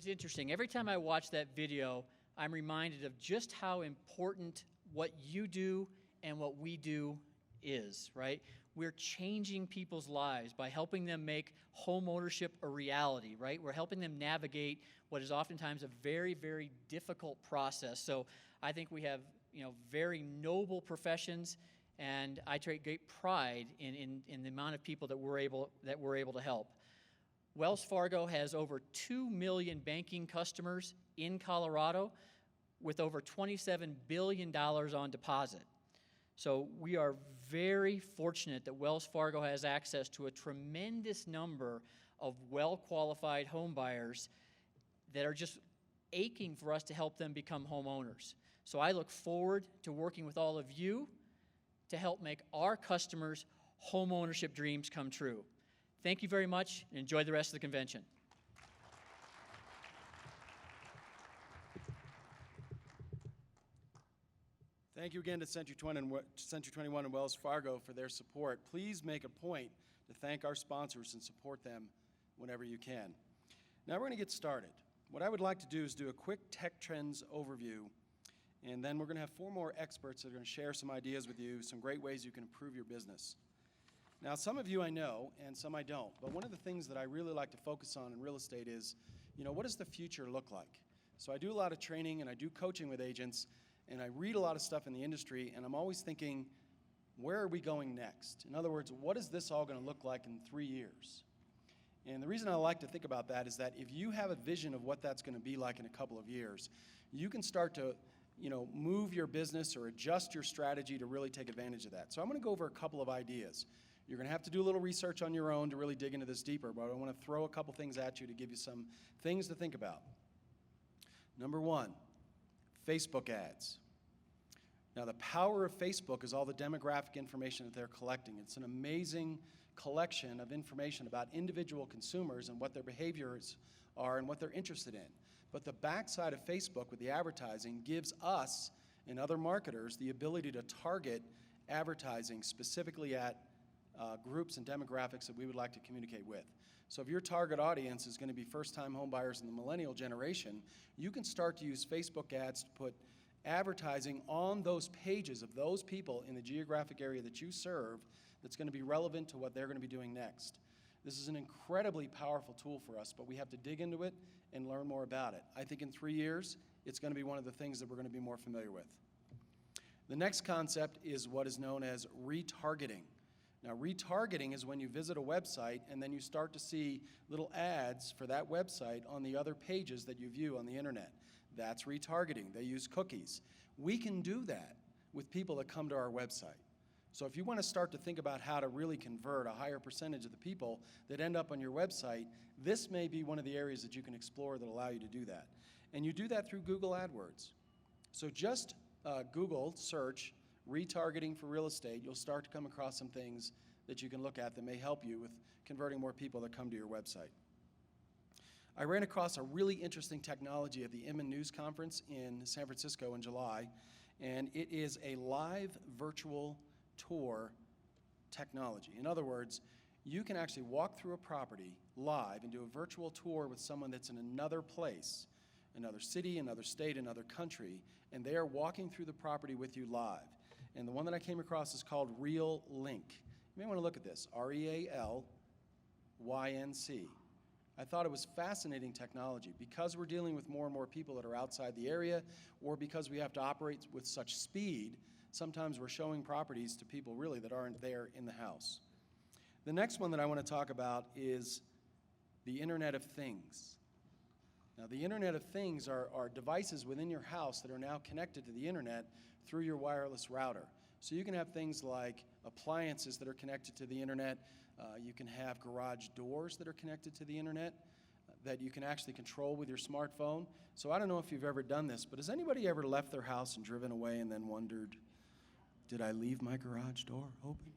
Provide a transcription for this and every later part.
It's interesting. Every time I watch that video, I'm reminded of just how important what you do and what we do is, right? We're changing people's lives by helping them make home ownership a reality, right? We're helping them navigate what is oftentimes a very, very difficult process. So I think we have, very noble professions, and I take great pride in the amount of people that we're able to help. Wells Fargo has over 2 million banking customers in Colorado with over $27 billion on deposit. So we are very fortunate that Wells Fargo has access to a tremendous number of well-qualified home buyers that are just aching for us to help them become homeowners. So I look forward to working with all of you to help make our customers' home ownership dreams come true. Thank you very much, and enjoy the rest of the convention. Thank you again to Century 21 and Wells Fargo for their support. Please make a point to thank our sponsors and support them whenever you can. Now we're going to get started. What I would like to do is do a quick tech trends overview, and then we're going to have 4 more experts that are going to share some ideas with you, some great ways you can improve your business. Now, some of you I know, and some I don't, but one of the things that I really like to focus on in real estate is, what does the future look like? So I do a lot of training and I do coaching with agents, and I read a lot of stuff in the industry, and I'm always thinking, where are we going next? In other words, what is this all going to look like in 3 years? And the reason I like to think about that is that if you have a vision of what that's going to be like in a couple of years, you can start to move your business or adjust your strategy to really take advantage of that. So I'm going to go over a couple of ideas. You're going to have to do a little research on your own to really dig into this deeper, but I want to throw a couple things at you to give you some things to think about. Number 1, Facebook ads. Now, the power of Facebook is all the demographic information that they're collecting. It's an amazing collection of information about individual consumers and what their behaviors are and what they're interested in. But the backside of Facebook with the advertising gives us and other marketers the ability to target advertising specifically at groups and demographics that we would like to communicate with. So if your target audience is going to be first-time homebuyers in the millennial generation, you can start to use Facebook ads to put advertising on those pages of those people in the geographic area that you serve that's going to be relevant to what they're going to be doing next. This is an incredibly powerful tool for us, but we have to dig into it and learn more about it. I think in 3 years, it's going to be one of the things that we're going to be more familiar with. The next concept is what is known as retargeting. Now, retargeting is when you visit a website and then you start to see little ads for that website on the other pages that you view on the internet. That's retargeting. They use cookies. We can do that with people that come to our website. So if you want to start to think about how to really convert a higher percentage of the people that end up on your website, this may be one of the areas that you can explore that allow you to do that. And you do that through Google AdWords. So just Google search retargeting for real estate. You'll start to come across some things that you can look at that may help you with converting more people that come to your website. I ran across a really interesting technology at the Inman News Conference in San Francisco in July, and it is a live virtual tour technology. In other words, you can actually walk through a property live and do a virtual tour with someone that's in another place, another city, another state, another country, and they are walking through the property with you live. And the one that I came across is called Real Link. You may want to look at this, REALYNC. I thought it was fascinating technology because we're dealing with more and more people that are outside the area, or because we have to operate with such speed, sometimes we're showing properties to people really that aren't there in the house. The next one that I want to talk about is the Internet of Things. Now, the Internet of Things are devices within your house that are now connected to the Internet through your wireless router. So you can have things like appliances that are connected to the Internet. You can have garage doors that are connected to the Internet that you can actually control with your smartphone. So I don't know if you've ever done this, but has anybody ever left their house and driven away and then wondered, did I leave my garage door open?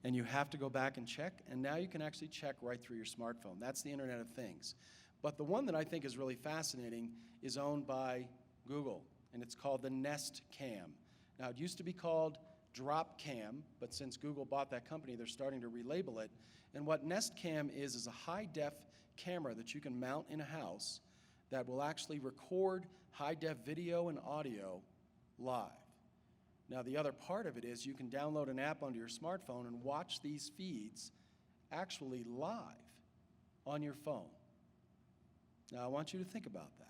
And you have to go back and check, and now you can actually check right through your smartphone. That's the Internet of Things. But the one that I think is really fascinating is owned by Google, and it's called the Nest Cam. Now, it used to be called Drop Cam, but since Google bought that company, they're starting to relabel it. And what Nest Cam is a high-def camera that you can mount in a house that will actually record high-def video and audio live. Now, the other part of it is you can download an app onto your smartphone and watch these feeds actually live on your phone. Now, I want you to think about that.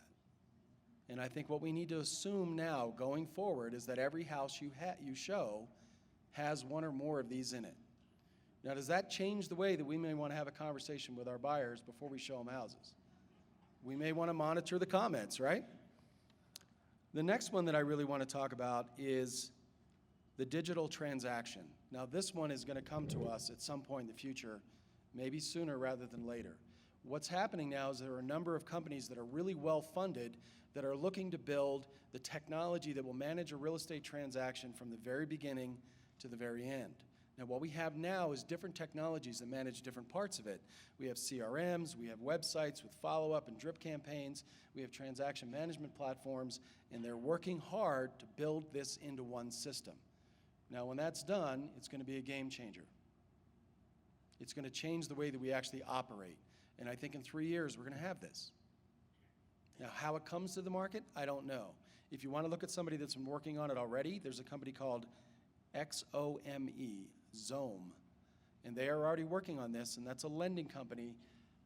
And I think what we need to assume now going forward is that every house you show has one or more of these in it. Now, does that change the way that we may want to have a conversation with our buyers before we show them houses? We may want to monitor the comments, right? The next one that I really want to talk about is the digital transaction. Now, this one is going to come to us at some point in the future, maybe sooner rather than later. What's happening now is there are a number of companies that are really well funded that are looking to build the technology that will manage a real estate transaction from the very beginning to the very end. Now, what we have now is different technologies that manage different parts of it. We have CRMs, we have websites with follow-up and drip campaigns, we have transaction management platforms, and they're working hard to build this into one system. Now, when that's done, it's going to be a game changer. It's going to change the way that we actually operate. And I think in 3 years, we're going to have this. Now, how it comes to the market, I don't know. If you want to look at somebody that's been working on it already, there's a company called XOME, Zome, and they are already working on this, and that's a lending company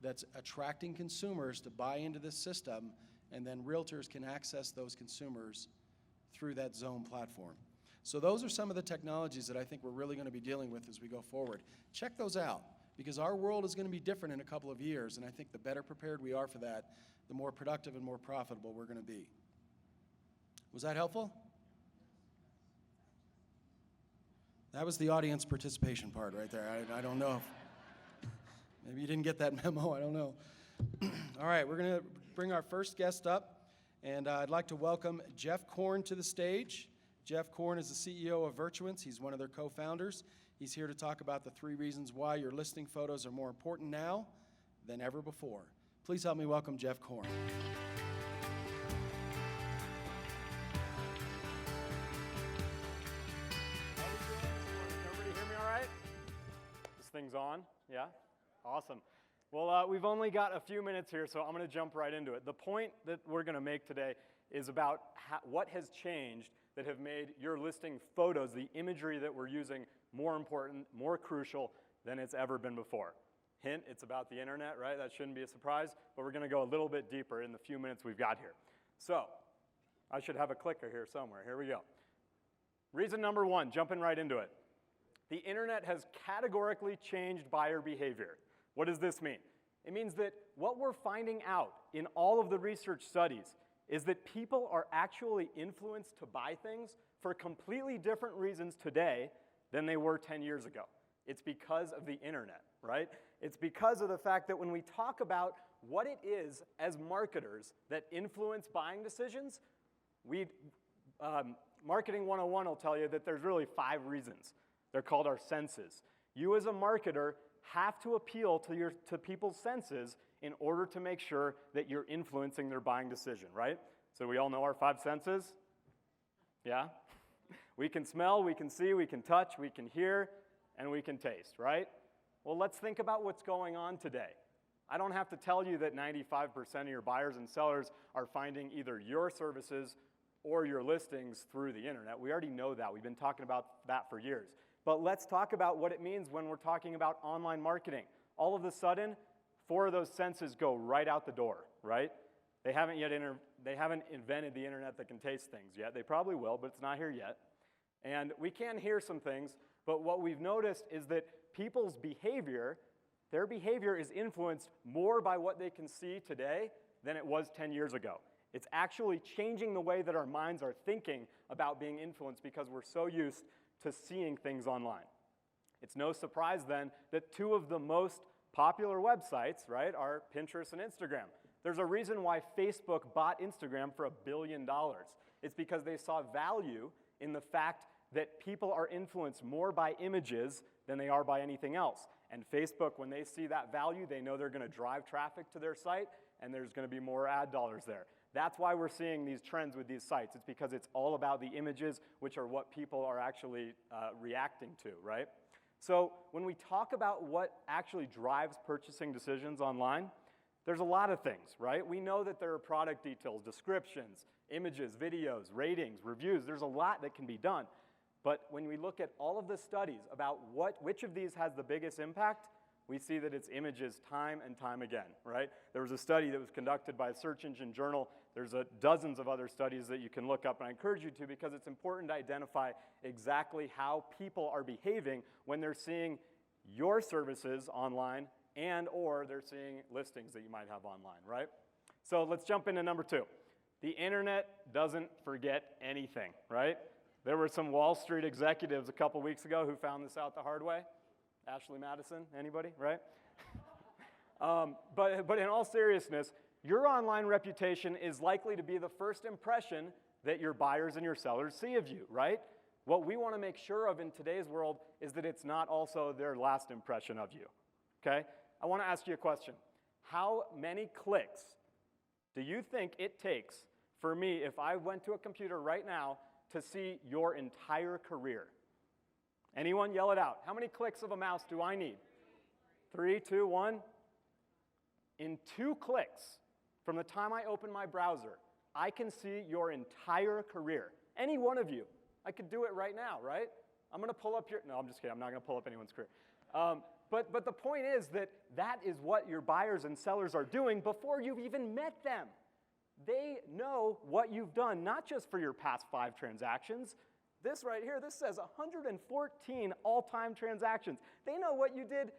that's attracting consumers to buy into this system, and then realtors can access those consumers through that Zome platform. So those are some of the technologies that I think we're really going to be dealing with as we go forward. Check those out, because our world is going to be different in a couple of years, and I think the better prepared we are for that, the more productive and more profitable we're going to be. Was that helpful? That was the audience participation part right there. I don't know if, maybe you didn't get that memo, I don't know. All right, we're going to bring our first guest up, and I'd like to welcome Jeff Korn to the stage. Jeff Korn is the CEO of Virtuance. He's one of their co-founders. He's here to talk about the 3 reasons why your listing photos are more important now than ever before. Please help me welcome Jeff Korn. Things on? Yeah? Awesome. Well, we've only got a few minutes here, so I'm going to jump right into it. The point that we're going to make today is about what has changed that have made your listing photos, the imagery that we're using, more important, more crucial than it's ever been before. Hint, it's about the internet, right? That shouldn't be a surprise, but we're going to go a little bit deeper in the few minutes we've got here. So, I should have a clicker here somewhere. Here we go. Reason number 1, jumping right into it. The internet has categorically changed buyer behavior. What does this mean? It means that what we're finding out in all of the research studies is that people are actually influenced to buy things for completely different reasons today than they were 10 years ago. It's because of the internet, right? It's because of the fact that when we talk about what it is as marketers that influence buying decisions, Marketing 101 will tell you that there's really 5 reasons. They're called our senses. You as a marketer have to appeal to people's senses in order to make sure that you're influencing their buying decision, right? So we all know our 5 senses? Yeah? We can smell, we can see, we can touch, we can hear, and we can taste, right? Well, let's think about what's going on today. I don't have to tell you that 95% of your buyers and sellers are finding either your services or your listings through the internet. We already know that. We've been talking about that for years. But let's talk about what it means when we're talking about online marketing. All of a sudden, 4 of those senses go right out the door, right? They haven't invented the internet that can taste things yet. They probably will, but it's not here yet. And we can hear some things, but what we've noticed is that people's behavior, their behavior is influenced more by what they can see today than it was 10 years ago. It's actually changing the way that our minds are thinking about being influenced because we're so used to seeing things online. It's no surprise then that 2 of the most popular websites, right, are Pinterest and Instagram. There's a reason why Facebook bought Instagram for $1 billion. It's because they saw value in the fact that people are influenced more by images than they are by anything else. And Facebook, when they see that value, they know they're going to drive traffic to their site, and there's going to be more ad dollars there. That's why we're seeing these trends with these sites. It's because it's all about the images, which are what people are actually reacting to, right? So when we talk about what actually drives purchasing decisions online, There's a lot of things, right? We know that there are product details, descriptions, images, videos, ratings, reviews. There's a lot that can be done. But when we look at all of the studies about which of these has the biggest impact, we see that it's images time and time again, right? There was a study that was conducted by a search engine journal. There's dozens of other studies that you can look up, and I encourage you to, because it's important to identify exactly how people are behaving when they're seeing your services online and or they're seeing listings that you might have online, right? So let's jump into number 2. The internet doesn't forget anything, right? There were some Wall Street executives a couple weeks ago who found this out the hard way. Ashley Madison, anybody, right? But in all seriousness, your online reputation is likely to be the first impression that your buyers and your sellers see of you, right? What we want to make sure of in today's world is that it's not also their last impression of you, okay? I want to ask you a question. How many clicks do you think it takes for me, if I went to a computer right now, to see your entire career? Anyone? Yell it out. How many clicks of a mouse do I need? 3, 2, 1. In 2 clicks, from the time I open my browser, I can see your entire career. Any one of you. I could do it right now, right? I'm going to pull up your... No, I'm just kidding. I'm not going to pull up anyone's career. But the point is that is what your buyers and sellers are doing before you've even met them. They know what you've done, not just for your past 5 transactions. This right here, this says 114 all-time transactions. They know what you did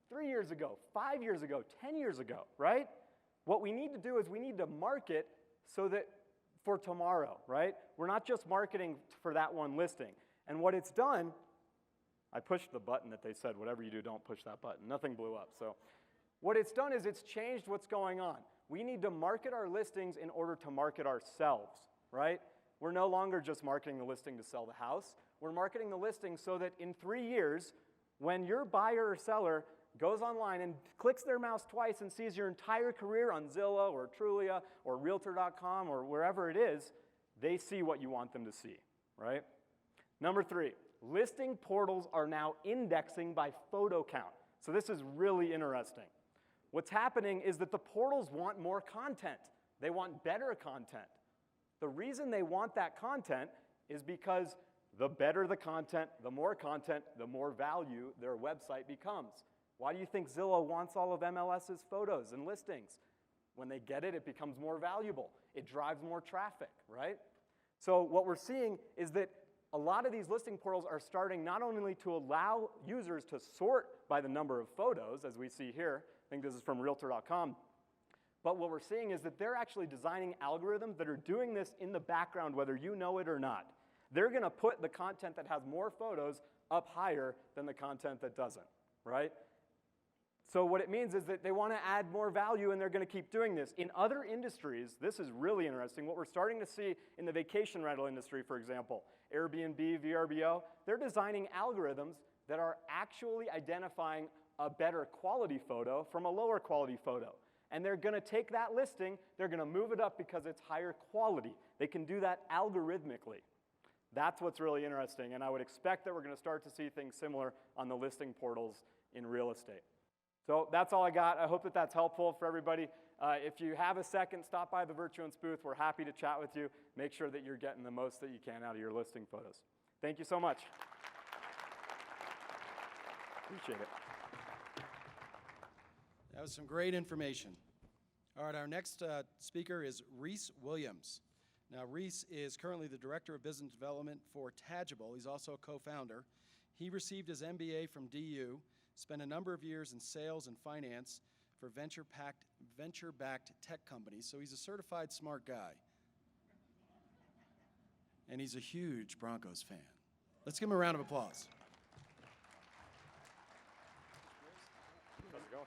3 years ago, 5 years ago, 10 years ago, right? What we need to do is we need to market so that for tomorrow, right? We're not just marketing for that one listing. And what it's done, I pushed the button that they said, whatever you do, don't push that button. Nothing blew up. So what it's done is it's changed what's going on. We need to market our listings in order to market ourselves, right? We're no longer just marketing the listing to sell the house. We're marketing the listing so that in 3 years, when your buyer or seller goes online and clicks their mouse twice and sees your entire career on Zillow or Trulia or Realtor.com or wherever it is, they see what you want them to see, right? Number 3, listing portals are now indexing by photo count. So this is really interesting. What's happening is that the portals want more content. They want better content. The reason they want that content is because the better the content, the more value their website becomes. Why do you think Zillow wants all of MLS's photos and listings? When they get it, it becomes more valuable. It drives more traffic, right? So what we're seeing is that a lot of these listing portals are starting not only to allow users to sort by the number of photos, as we see here, I think this is from Realtor.com, but what we're seeing is that they're actually designing algorithms that are doing this in the background, whether you know it or not. They're going to put the content that has more photos up higher than the content that doesn't, right? So what it means is that they want to add more value, and they're going to keep doing this. In other industries, this is really interesting. What we're starting to see in the vacation rental industry, for example, Airbnb, VRBO, they're designing algorithms that are actually identifying a better quality photo from a lower quality photo. And they're going to take that listing, they're going to move it up because it's higher quality. They can do that algorithmically. That's what's really interesting, and I would expect that we're going to start to see things similar on the listing portals in real estate. So that's all I got. I hope that that's helpful for everybody. If you have a second, stop by the Virtuance booth. We're happy to chat with you. Make sure that you're getting the most that you can out of your listing photos. Thank you so much. Appreciate it. That was some great information. All right, our next speaker is Reese Williams. Now, Reese is currently the Director of Business Development for Tagible. He's also a co-founder. He received his MBA from DU, spent a number of years in sales and finance for venture-backed tech companies, so he's a certified smart guy. And he's a huge Broncos fan. Let's give him a round of applause. How's it going?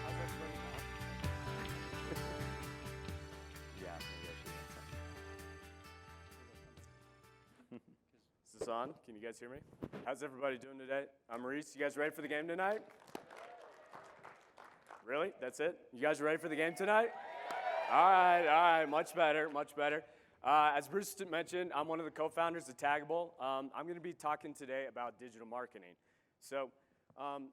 How's everybody going? Yeah, maybe I should answer. Is this on? Can you guys hear me? How's everybody doing today? I'm Reese. You guys ready for the game tonight? Really? That's it? You guys ready for the game tonight? All right. Much better. As Bruce mentioned, I'm one of the co-founders of Tagible. I'm going to be talking today about digital marketing. So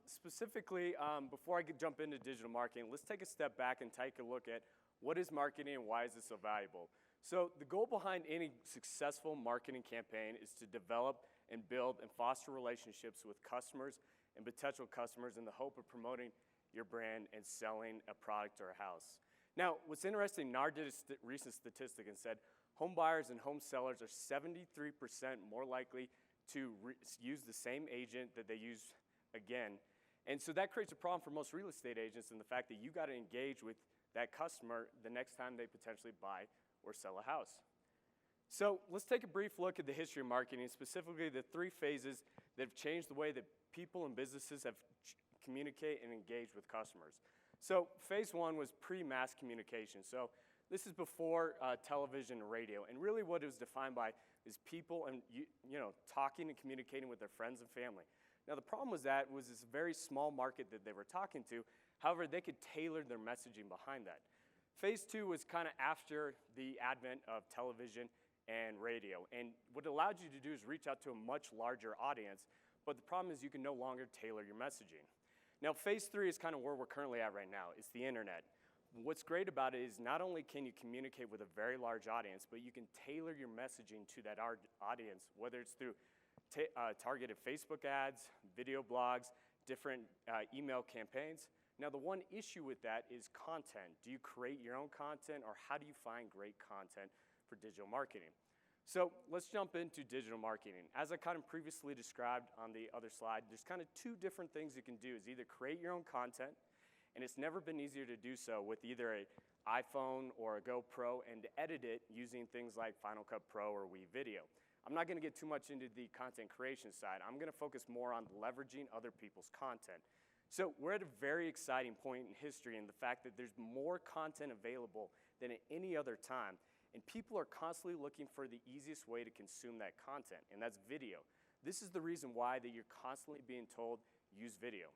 Specifically, before I could jump into digital marketing, let's take a step back and take a look at what is marketing and why is it so valuable. So the goal behind any successful marketing campaign is to develop and build and foster relationships with customers and potential customers in the hope of promoting your brand and selling a product or a house. Now, what's interesting, NAR did a recent statistic and said home buyers and home sellers are 73% more likely to use the same agent that they use again. And so that creates a problem for most real estate agents in the fact that you got to engage with that customer the next time they potentially buy or sell a house. So let's take a brief look at the history of marketing, specifically the 3 phases that have changed the way that people and businesses have communicate and engage with customers. So phase 1 was pre-mass communication. So this is before television and radio. And really what it was defined by is people and talking and communicating with their friends and family. Now the problem was that was this very small market that they were talking to. However, they could tailor their messaging behind that. Phase 2 was kind of after the advent of television and radio. And what it allowed you to do is reach out to a much larger audience, but the problem is you can no longer tailor your messaging. Now, phase 3 is kind of where we're currently at right now. It's the internet. What's great about it is not only can you communicate with a very large audience, but you can tailor your messaging to that audience, whether it's through targeted Facebook ads, video blogs, different email campaigns. Now, the one issue with that is content. Do you create your own content, or how do you find great content for digital marketing? So let's jump into digital marketing. As I kind of previously described on the other slide, there's kind of 2 different things you can do. Is either create your own content, and it's never been easier to do so with either an iPhone or a GoPro, and to edit it using things like Final Cut Pro or WeVideo. I'm not going to get too much into the content creation side. I'm going to focus more on leveraging other people's content. So we're at a very exciting point in history in the fact that there's more content available than at any other time. And people are constantly looking for the easiest way to consume that content, and that's video. This is the reason why that you're constantly being told, use video.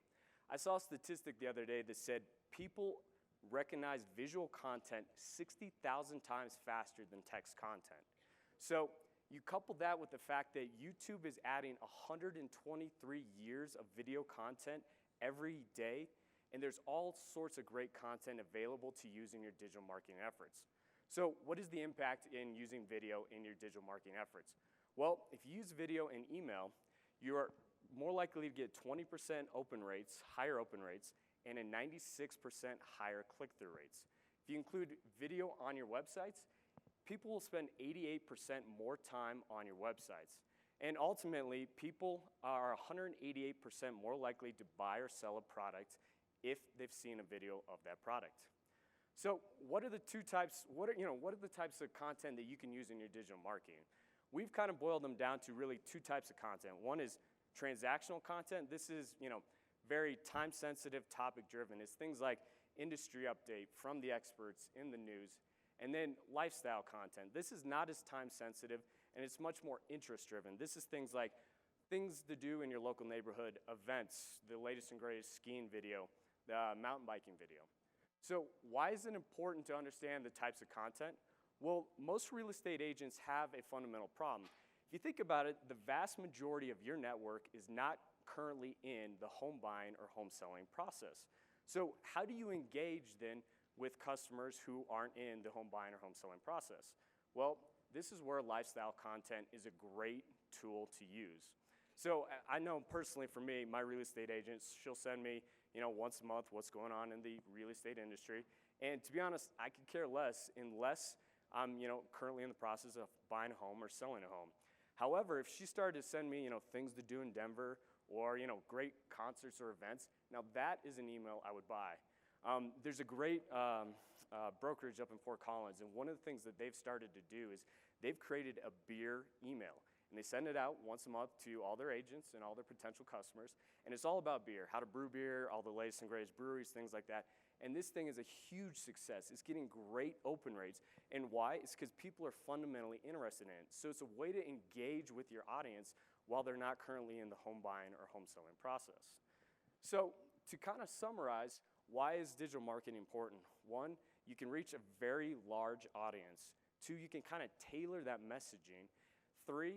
I saw a statistic the other day that said people recognize visual content 60,000 times faster than text content. So you couple that with the fact that YouTube is adding 123 years of video content every day, and there's all sorts of great content available to use in your digital marketing efforts. So what is the impact in using video in your digital marketing efforts? Well, if you use video and email, you're more likely to get 20% higher open rates, and a 96% higher click-through rates. If you include video on your websites, people will spend 88% more time on your websites. And ultimately, people are 188% more likely to buy or sell a product if they've seen a video of that product. So what are the 2 types, what are the types of content that you can use in your digital marketing? We've kind of boiled them down to really 2 types of content. One is transactional content. This is, very time-sensitive, topic-driven. It's things like industry update from the experts in the news. And then lifestyle content. This is not as time-sensitive, and it's much more interest-driven. This is things like things to do in your local neighborhood, events, the latest and greatest skiing video, the mountain biking video. So why is it important to understand the types of content? Well, most real estate agents have a fundamental problem. If you think about it, the vast majority of your network is not currently in the home buying or home selling process. So how do you engage then with customers who aren't in the home buying or home selling process? Well, this is where lifestyle content is a great tool to use. So I know personally for me, my real estate agent, she'll send me, once a month what's going on in the real estate industry. And to be honest, I could care less unless I'm, currently in the process of buying a home or selling a home. However, if she started to send me, things to do in Denver or, great concerts or events, now that is an email I would buy. There's a great brokerage up in Fort Collins, and one of the things that they've started to do is they've created a beer email. And they send it out once a month to all their agents and all their potential customers. And it's all about beer, how to brew beer, all the latest and greatest breweries, things like that. And this thing is a huge success. It's getting great open rates. And why? It's because people are fundamentally interested in it. So it's a way to engage with your audience while they're not currently in the home buying or home selling process. So to kind of summarize, why is digital marketing important? 1, you can reach a very large audience. 2, you can kind of tailor that messaging. 3,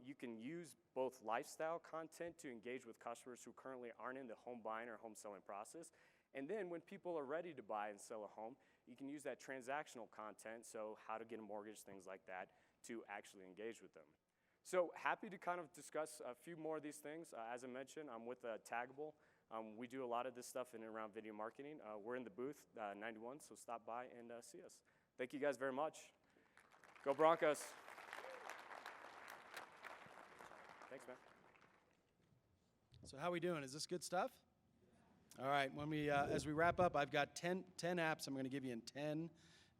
you can use both lifestyle content to engage with customers who currently aren't in the home buying or home selling process. And then when people are ready to buy and sell a home, you can use that transactional content, so how to get a mortgage, things like that, to actually engage with them. So happy to kind of discuss a few more of these things. As I mentioned, I'm with Taggable. We do a lot of this stuff in and around video marketing. We're in the booth, 91, so stop by and see us. Thank you guys very much. Go Broncos. Thanks, man. So how we doing? Is this good stuff? All right, as we wrap up, I've got 10 apps I'm going to give you in 10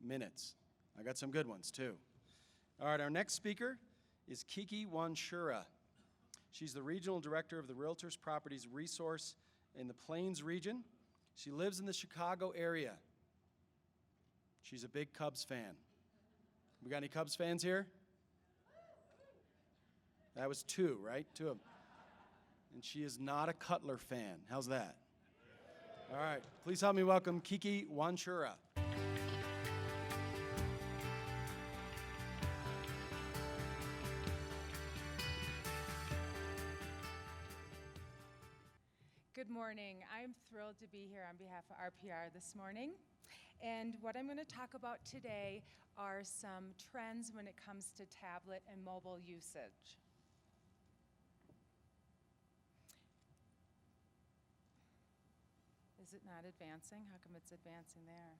minutes. I got some good ones, too. All right, our next speaker is Kiki Wanshura. She's the Regional Director of the Realtors Properties Resource in the Plains region. She lives in the Chicago area. She's a big Cubs fan. We got any Cubs fans here? That was 2, right? 2 of them. And she is not a Cutler fan. How's that? All right, please help me welcome Kiki Wanshura. Good morning. I'm thrilled to be here on behalf of RPR this morning. And what I'm going to talk about today are some trends when it comes to tablet and mobile usage. Is it not advancing? How come it's advancing there?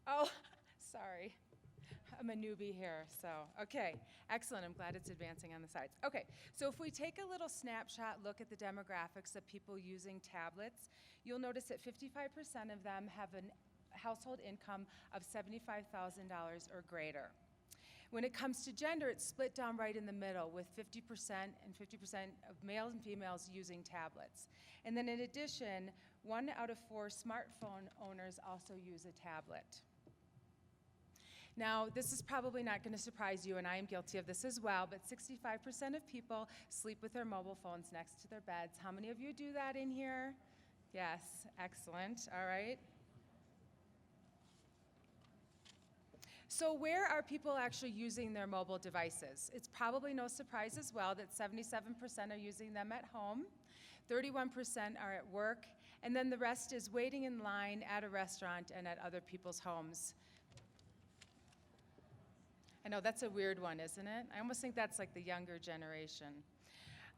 Oh, sorry. I'm a newbie here, so, okay. Excellent, I'm glad it's advancing on the sides. Okay, so if we take a little snapshot look at the demographics of people using tablets, you'll notice that 55% of them have a household income of $75,000 or greater. When it comes to gender, it's split down right in the middle with 50% and 50% of males and females using tablets. And then in addition, 1 out of 4 smartphone owners also use a tablet. Now, this is probably not going to surprise you, and I am guilty of this as well, but 65% of people sleep with their mobile phones next to their beds. How many of you do that in here? Yes, excellent, all right. So where are people actually using their mobile devices? It's probably no surprise as well that 77% are using them at home, 31% are at work, and then the rest is waiting in line at a restaurant and at other people's homes. I know that's a weird one, isn't it? I almost think that's like the younger generation.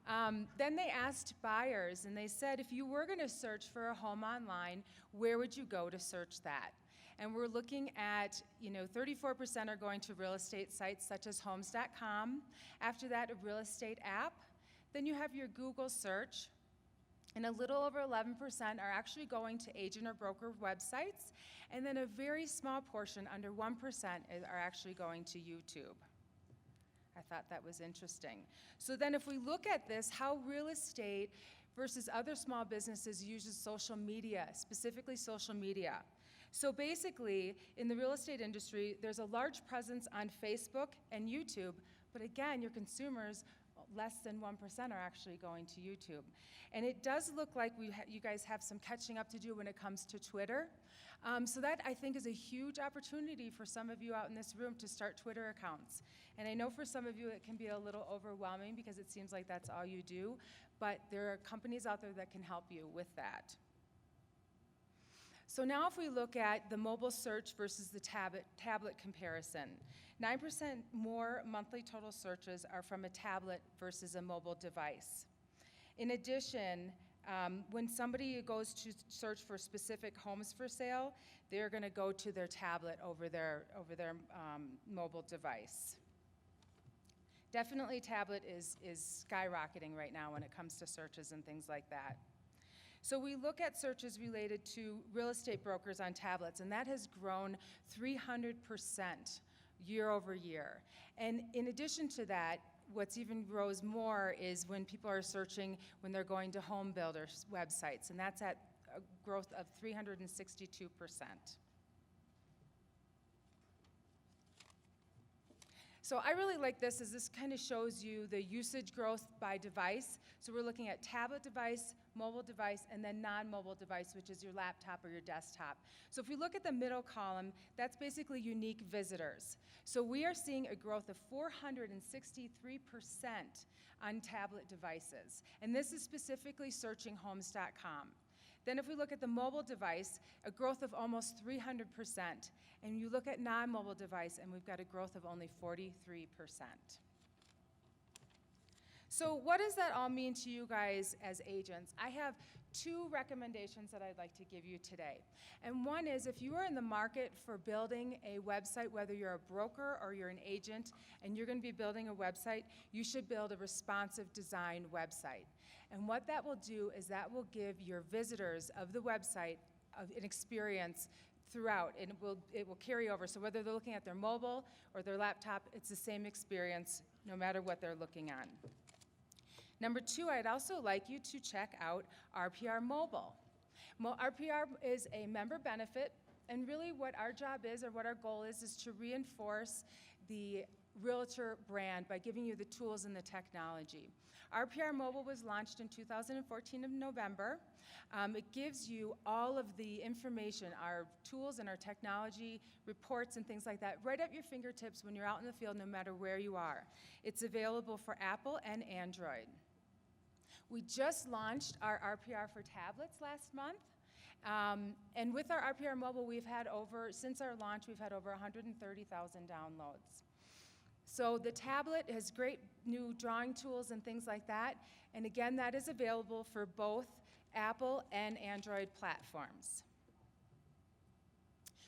Then they asked buyers, and they said, if you were going to search for a home online, where would you go to search that? And we're looking at, 34% are going to real estate sites such as homes.com. After that, a real estate app. Then you have your Google search. And a little over 11% are actually going to agent or broker websites. And then a very small portion, under 1%, are actually going to YouTube. I thought that was interesting. So then if we look at this, how real estate versus other small businesses uses social media, specifically social media. So basically, in the real estate industry, there's a large presence on Facebook and YouTube, but again, your consumers, less than 1% are actually going to YouTube. And it does look like you guys have some catching up to do when it comes to Twitter. So that, I think, is a huge opportunity for some of you out in this room to start Twitter accounts. And I know for some of you it can be a little overwhelming because it seems like that's all you do, but there are companies out there that can help you with that. So now if we look at the mobile search versus the tablet comparison, 9% more monthly total searches are from a tablet versus a mobile device. In addition, when somebody goes to search for specific homes for sale, they're going to go to their tablet over their mobile device. Definitely tablet is skyrocketing right now when it comes to searches and things like that. So we look at searches related to real estate brokers on tablets, and that has grown 300% year over year. And in addition to that, what's even grows more is when people are searching when they're going to home builders websites, and that's at a growth of 362%. So I really like this, as this kind of shows you the usage growth by device. So we're looking at tablet device mobile device, and then non-mobile device, which is your laptop or your desktop. So if we look at the middle column, that's basically unique visitors. So we are seeing a growth of 463% on tablet devices. And this is specifically searching homes.com. Then if we look at the mobile device, a growth of almost 300%. And you look at non-mobile device, and we've got a growth of only 43%. So what does that all mean to you guys as agents? I have 2 recommendations that I'd like to give you today. And one is, if you are in the market for building a website, whether you're a broker or you're an agent, and you're going to be building a website, you should build a responsive design website. And what that will do is that will give your visitors of the website an experience throughout, and it will carry over. So whether they're looking at their mobile or their laptop, it's the same experience no matter what they're looking on. Number 2, I'd also like you to check out RPR Mobile. RPR is a member benefit, and really what our job is, or what our goal is to reinforce the Realtor brand by giving you the tools and the technology. RPR Mobile was launched in 2014 in November. It gives you all of the information, our tools and our technology, reports and things like that, right at your fingertips when you're out in the field, no matter where you are. It's available for Apple and Android. We just launched our RPR for tablets last month. And with our RPR Mobile, since our launch, we've had over 130,000 downloads. So the tablet has great new drawing tools and things like that. And again, that is available for both Apple and Android platforms.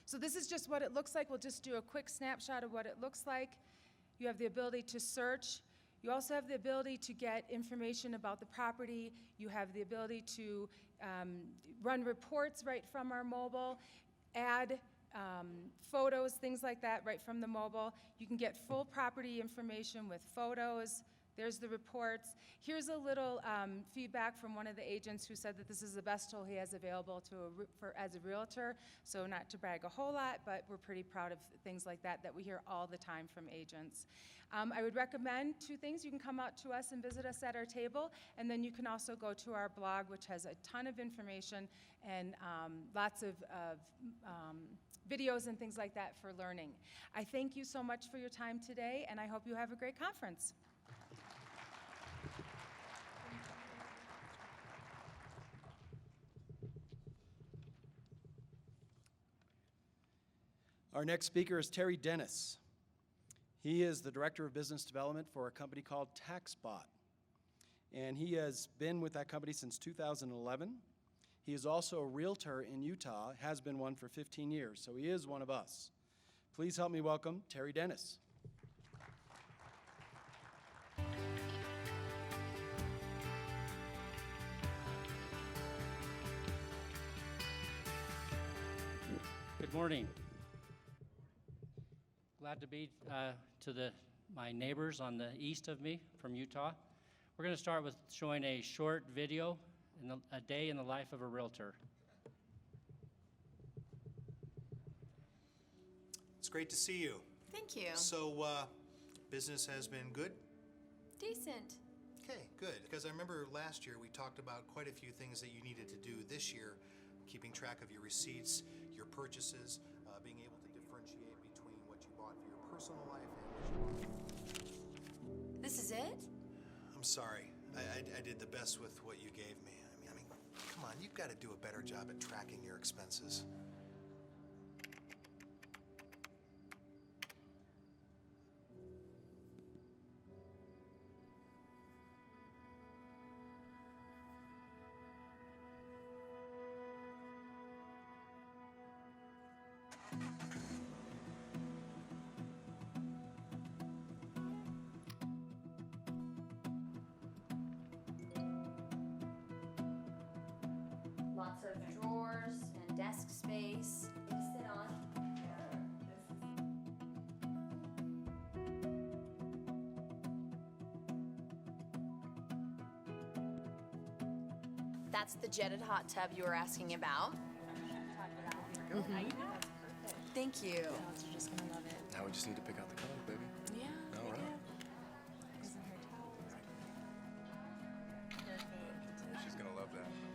So this is just what it looks like. We'll just do a quick snapshot of what it looks like. You have the ability to search. You also have the ability to get information about the property. You have the ability to run reports right from our mobile, add photos, things like that, right from the mobile. You can get full property information with photos. There's the reports. Here's a little feedback from one of the agents who said that this is the best tool he has available as a realtor. So not to brag a whole lot, but we're pretty proud of things like that we hear all the time from agents. I would recommend 2 things. You can come out to us and visit us at our table, and then you can also go to our blog, which has a ton of information and lots of videos and things like that for learning. I thank you so much for your time today, and I hope you have a great conference. Our next speaker is Terry Dennis. He is the Director of Business Development for a company called TaxBot. And he has been with that company since 2011. He is also a realtor in Utah, has been one for 15 years, so he is one of us. Please help me welcome Terry Dennis. Good morning. Glad to be to my neighbors on the east of me from Utah. We're going to start with showing a short video, a day in the life of a realtor. It's great to see you. Thank you. So, business has been good? Decent. Okay, good. Because I remember last year we talked about quite a few things that you needed to do this year, keeping track of your receipts, your purchases, being able to differentiate between what you bought for your personal life and what you bought. This is it? I'm sorry. I did the best with what you gave me. I mean, come on, you've got to do a better job at tracking your expenses. Lots of drawers and desk space to sit on. That's the jetted hot tub you were asking about. Thank you. You're just gonna love it. Now we just need to pick out the color, baby. Yeah. All right. Isn't her towel? She's gonna love that.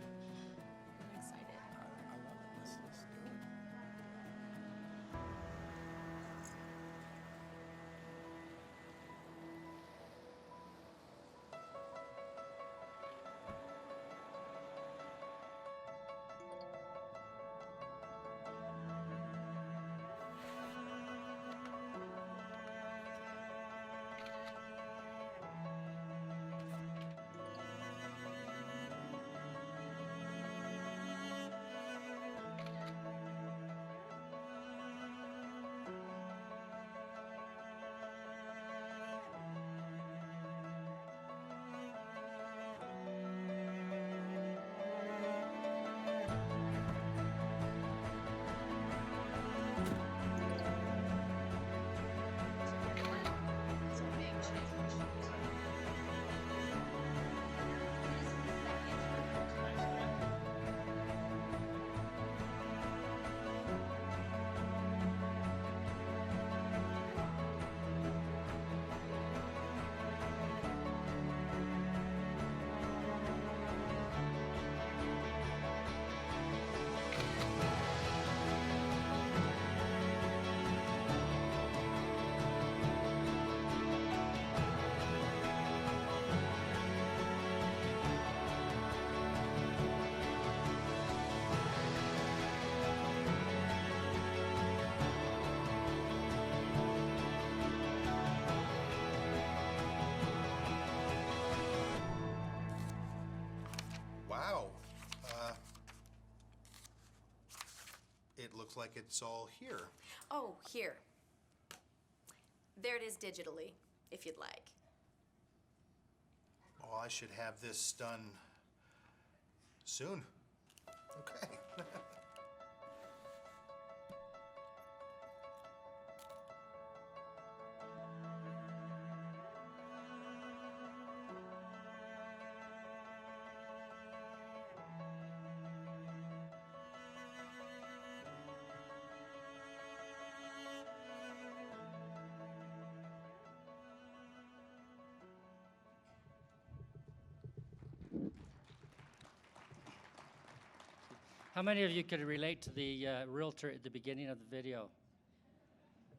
looks like it's all here. Oh, here. There it is digitally, if you'd like. Oh, I should have this done soon. Okay. How many of you could relate to the realtor at the beginning of the video?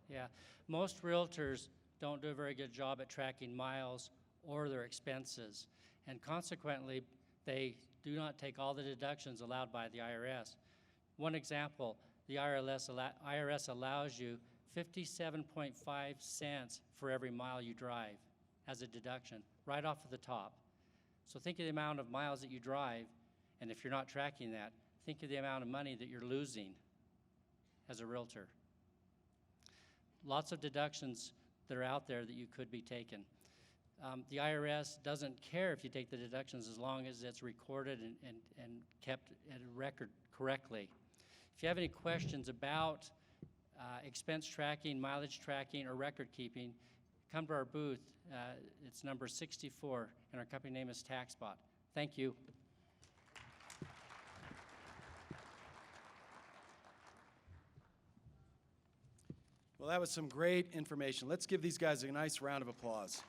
Yeah, most realtors don't do a very good job at tracking miles or their expenses, and consequently, they do not take all the deductions allowed by the IRS. One example, the IRS allows you 57.5 cents for every mile you drive as a deduction, right off of the top. So think of the amount of miles that you drive, and if you're not tracking that, think of the amount of money that you're losing as a realtor. Lots of deductions that are out there that you could be taking. The IRS doesn't care if you take the deductions as long as it's recorded and kept at a record correctly. If you have any questions about expense tracking, mileage tracking, or record keeping, come to our booth. It's number 64, and our company name is TaxBot. Thank you. Well, that was some great information. Let's give these guys a nice round of applause.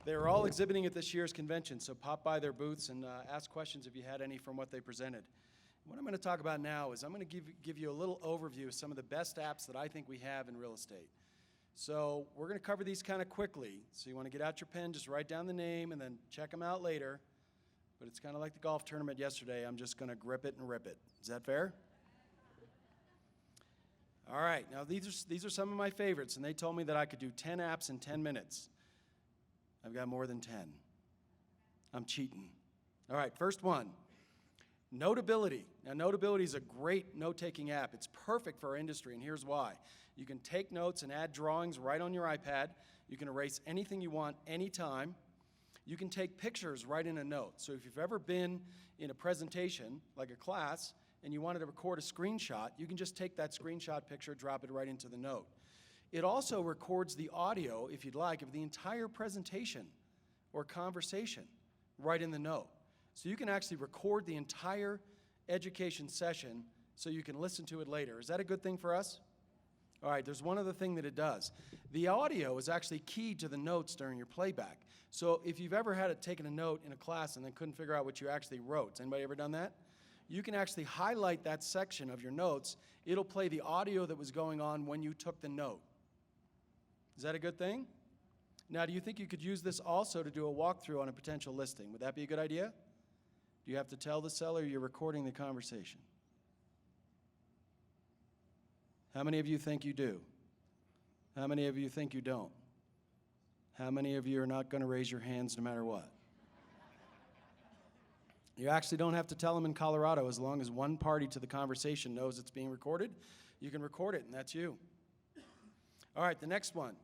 They were all exhibiting at this year's convention, so pop by their booths and ask questions if you had any from what they presented. What I'm going to talk about now is I'm going to give you a little overview of some of the best apps that I think we have in real estate. So we're going to cover these kind of quickly. So you want to get out your pen, just write down the name, and then check them out later. But it's kind of like the golf tournament yesterday. I'm just going to grip it and rip it. Is that fair? All right, now these are some of my favorites, and they told me that I could do 10 apps in 10 minutes. I've got more than 10. I'm cheating. All right, first one, Notability. Now, Notability is a great note-taking app. It's perfect for our industry, and here's why. You can take notes and add drawings right on your iPad. You can erase anything you want anytime. You can take pictures right in a note. So if you've ever been in a presentation, like a class, and you wanted to record a screenshot, you can just take that screenshot picture, drop it right into the note. It also records the audio, if you'd like, of the entire presentation or conversation right in the note. So you can actually record the entire education session so you can listen to it later. Is that a good thing for us? All right, there's one other thing that it does. The audio is actually keyed to the notes during your playback. So if you've ever had it taken a note in a class and then couldn't figure out what you actually wrote, has anybody ever done that? You can actually highlight that section of your notes. It'll play the audio that was going on when you took the note. Is that a good thing? Now, do you think you could use this also to do a walkthrough on a potential listing? Would that be a good idea? Do you have to tell the seller you're recording the conversation? How many of you think you do? How many of you think you don't? How many of you are not going to raise your hands no matter what? You actually don't have to tell them in Colorado. As long as one party to the conversation knows it's being recorded, you can record it, and that's you. All right, the next one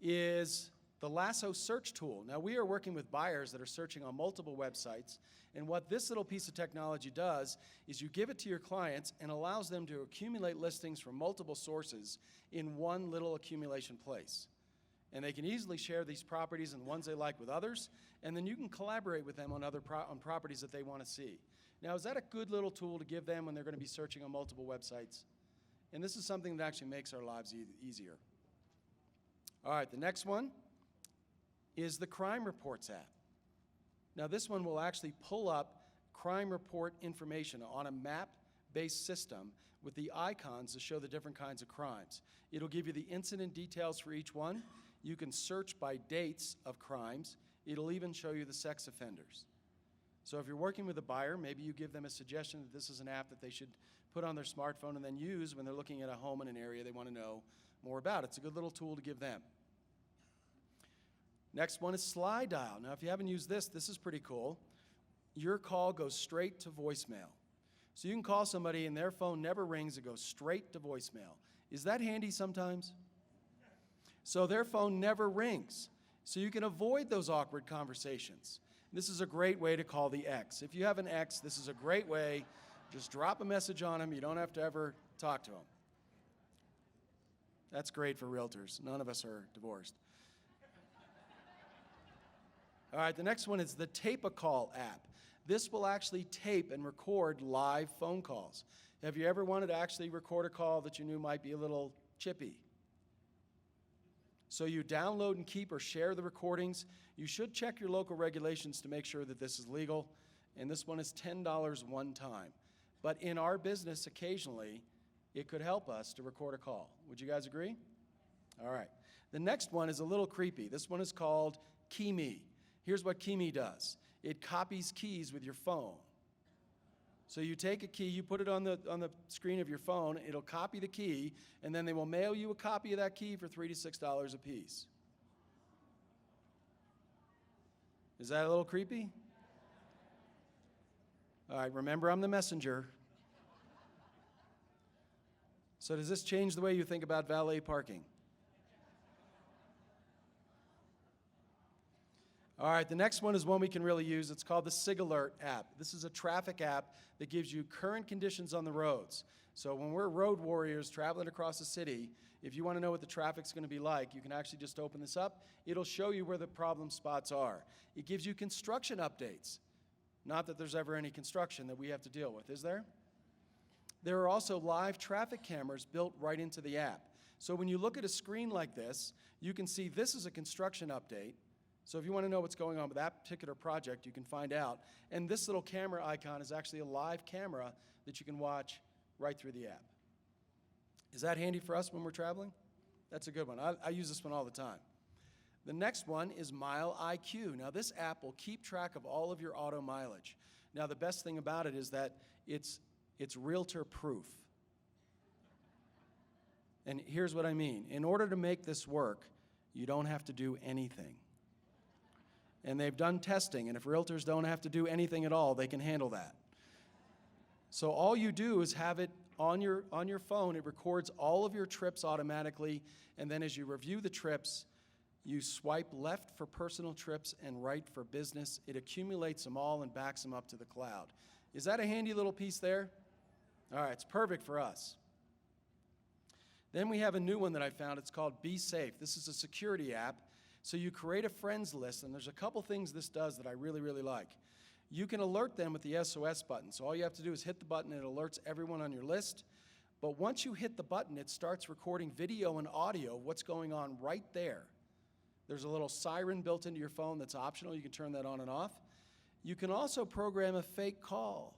is the Lasso search tool. Now, we are working with buyers that are searching on multiple websites, and what this little piece of technology does is you give it to your clients and allows them to accumulate listings from multiple sources in one little accumulation place. And they can easily share these properties and the ones they like with others, and then you can collaborate with them on other on properties that they want to see. Now, is that a good little tool to give them when they're going to be searching on multiple websites? And this is something that actually makes our lives easier. All right, the next one is the Crime Reports app. Now, this one will actually pull up crime report information on a map-based system with the icons to show the different kinds of crimes. It'll give you the incident details for each one. You can search by dates of crimes. It'll even show you the sex offenders. So if you're working with a buyer, maybe you give them a suggestion that this is an app that they should put on their smartphone and then use when they're looking at a home in an area they want to know more about. It's a good little tool to give them. Next one is Slide Dial. Now, if you haven't used this, this is pretty cool. your call goes straight to voicemail. So you can call somebody and their phone never rings, it goes straight to voicemail. Is that handy sometimes? So their phone never rings. So you can avoid those awkward conversations. This is a great way to call the ex. If you have an ex, this is a great way. Just drop a message on them. You don't have to ever talk to them. That's great for realtors. None of us are divorced. All right, the next one is the Tape-A-Call app. This will actually tape and record live phone calls. Have you ever wanted to actually record a call that you knew might be a little chippy? So you download and keep or share the recordings. You should check your local regulations to make sure that this is legal. And this one is $10 one time. But in our business, occasionally, it could help us to record a call. Would you guys agree? All right. The next one is a little creepy. This one is called Key Me. Here's what Key Me does. It copies keys with your phone. So you take a key, you put it on the screen of your phone, it'll copy the key, and then they will mail you a copy of that key for $3 to $6 a piece. Is that a little creepy? All right, remember I'm the messenger. So does this change the way you think about valet parking? All right, the next one is one we can really use. It's called the SIG Alert app. This is a traffic app that gives you current conditions on the roads. So when we're road warriors traveling across the city, if you want to know what the traffic's going to be like, you can actually just open this up. It'll show you where the problem spots are. It gives you construction updates. Not that there's ever any construction that we have to deal with, is there? There are also live traffic cameras built right into the app. So when you look at a screen like this, you can see this is a construction update. So if you want to know what's going on with that particular project, you can find out. And this little camera icon is actually a live camera that you can watch right through the app. Is that handy for us when we're traveling? That's a good one. I use this one all the time. The next one is Mile IQ. Now this app will keep track of all of your auto mileage. Now the best thing about it is that it's realtor proof. And here's what I mean. In order to make this work, you don't have to do anything. And they've done testing, and if realtors don't have to do anything at all, they can handle that. So all you do is have it on your phone. It records all of your trips automatically, and then as you review the trips, you swipe left for personal trips and right for business. It accumulates them all and backs them up to the cloud. Is that a handy little piece there? All right, it's perfect for us. Then we have a new one that I found. It's called Be Safe. This is a security app. So you create a friends list, and there's a couple things this does that I really, really like. You can alert them with the SOS button. So all you have to do is hit the button, and it alerts everyone on your list. But once you hit the button, it starts recording video and audio of what's going on right there. There's a little siren built into your phone that's optional. You can turn that on and off. You can also program a fake call.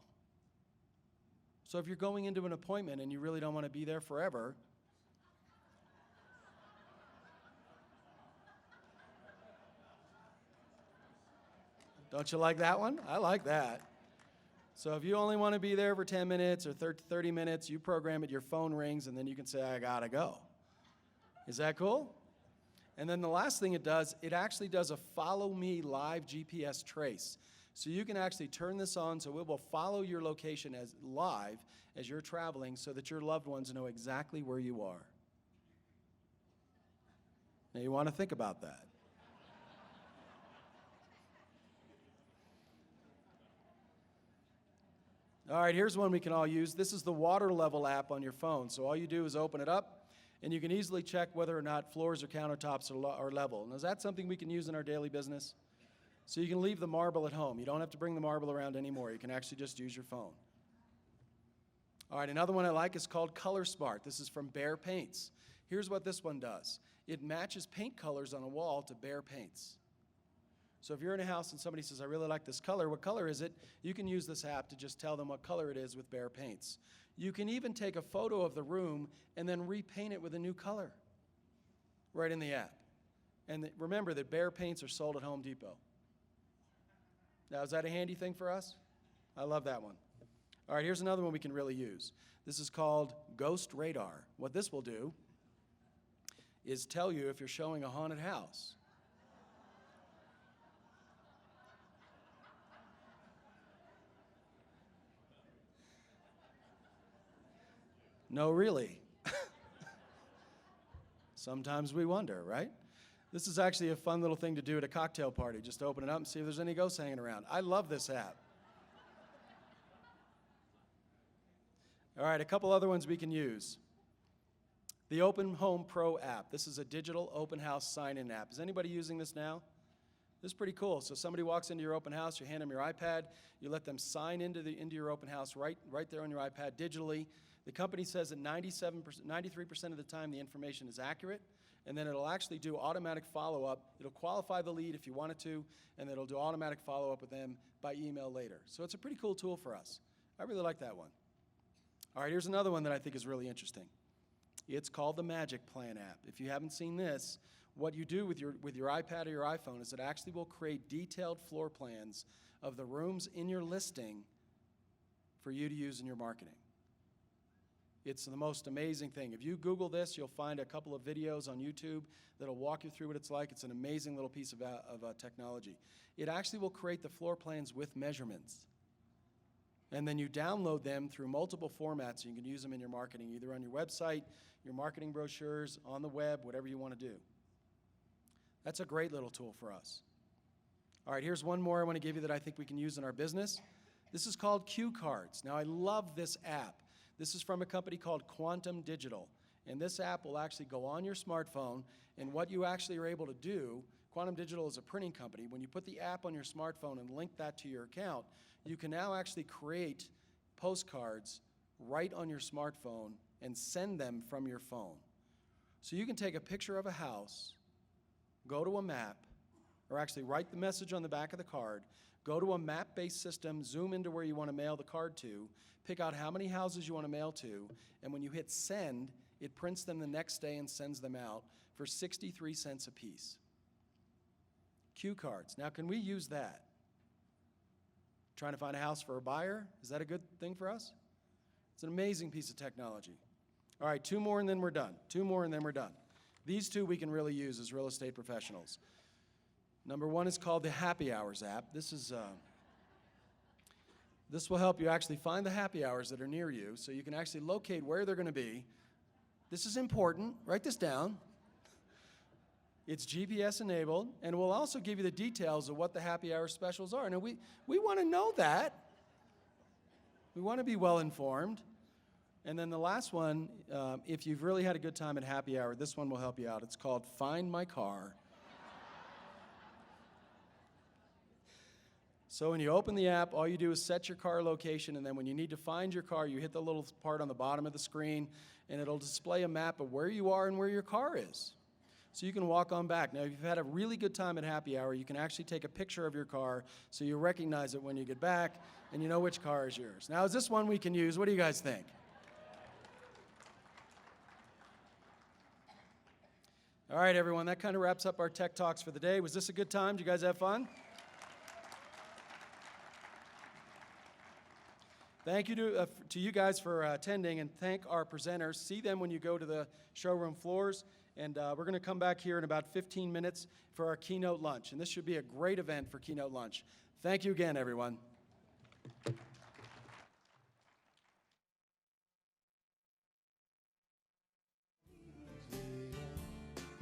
So if you're going into an appointment and you really don't want to be there forever, don't you like that one? I like that. So if you only want to be there for 10 minutes or 30 minutes, you program it, your phone rings, and then you can say, I gotta go. Is that cool? And then the last thing it does, it actually does a follow me live GPS trace. So you can actually turn this on so it will follow your location as live as you're traveling so that your loved ones know exactly where you are. Now you want to think about that. All right, here's one we can all use. This is the water level app on your phone. So all you do is open it up, and you can easily check whether or not floors or countertops are level. Now, is that something we can use in our daily business? So you can leave the marble at home. You don't have to bring the marble around anymore. You can actually just use your phone. All right, another one I like is called Color Smart. This is from Behr Paints. Here's what this one does. It matches paint colors on a wall to Behr Paints. So if you're in a house and somebody says, I really like this color, what color is it? You can use this app to just tell them what color it is with Behr Paints. You can even take a photo of the room and then repaint it with a new color right in the app. And remember that Behr Paints are sold at Home Depot. Now, is that a handy thing for us? I love that one. All right, here's another one we can really use. This is called Ghost Radar. What this will do is tell you if you're showing a haunted house. No, really. Sometimes we wonder, right? This is actually a fun little thing to do at a cocktail party. Just open it up and see if there's any ghosts hanging around. I love this app. All right, a couple other ones we can use. The Open Home Pro app. This is a digital open house sign-in app. Is anybody using this now? This is pretty cool. So somebody walks into your open house, you hand them your iPad, you let them sign into your open house right there on your iPad digitally. The company says that 93% of the time the information is accurate, and then it'll actually do automatic follow-up. It'll qualify the lead if you want it to, and it'll do automatic follow-up with them by email later. So it's a pretty cool tool for us. I really like that one. All right, here's another one that I think is really interesting. It's called the Magic Plan app. If you haven't seen this, what you do with your iPad or your iPhone is it actually will create detailed floor plans of the rooms in your listing for you to use in your marketing. It's the most amazing thing. If you Google this, you'll find a couple of videos on YouTube that'll walk you through what it's like. It's an amazing little piece of technology. It actually will create the floor plans with measurements. And then you download them through multiple formats. You can use them in your marketing, either on your website, your marketing brochures, on the web, whatever you want to do. That's a great little tool for us. All right, here's one more I want to give you that I think we can use in our business. This is called Cue Cards. Now, I love this app. This is from a company called Quantum Digital. And this app will actually go on your smartphone, and what you actually are able to do, Quantum Digital is a printing company. When you put the app on your smartphone and link that to your account, you can now actually create postcards right on your smartphone and send them from your phone. So you can take a picture of a house, go to a map, or actually write the message on the back of the card, go to a map-based system, zoom into where you want to mail the card to, pick out how many houses you want to mail to, and when you hit send, it prints them the next day and sends them out for 63 cents a piece. Cue cards. Now, can we use that? Trying to find a house for a buyer? Is that a good thing for us? It's an amazing piece of technology. All right, two more and then we're done. Two more and then we're done. These two we can really use as real estate professionals. Number one is called the Happy Hours app. This will help you actually find the happy hours that are near you so you can actually locate where they're going to be. This is important. Write this down. It's GPS enabled, and we'll also give you the details of what the happy hour specials are. Now, we want to know that. We want to be well informed. And then the last one, if you've really had a good time at happy hour, this one will help you out. It's called Find My Car. So when you open the app, all you do is set your car location, and then when you need to find your car, you hit the little part on the bottom of the screen, and it'll display a map of where you are and where your car is. So you can walk on back. Now, if you've had a really good time at happy hour, you can actually take a picture of your car so you recognize it when you get back, and you know which car is yours. Now, is this one we can use? What do you guys think? All right, everyone, that kind of wraps up our Tech Talks for the day. Was this a good time? Did you guys have fun? Thank you to you guys for attending, and thank our presenters. See them when you go to the showroom floors, and we're going to come back here in about 15 minutes for our keynote lunch, and this should be a great event for keynote lunch. Thank you again, everyone.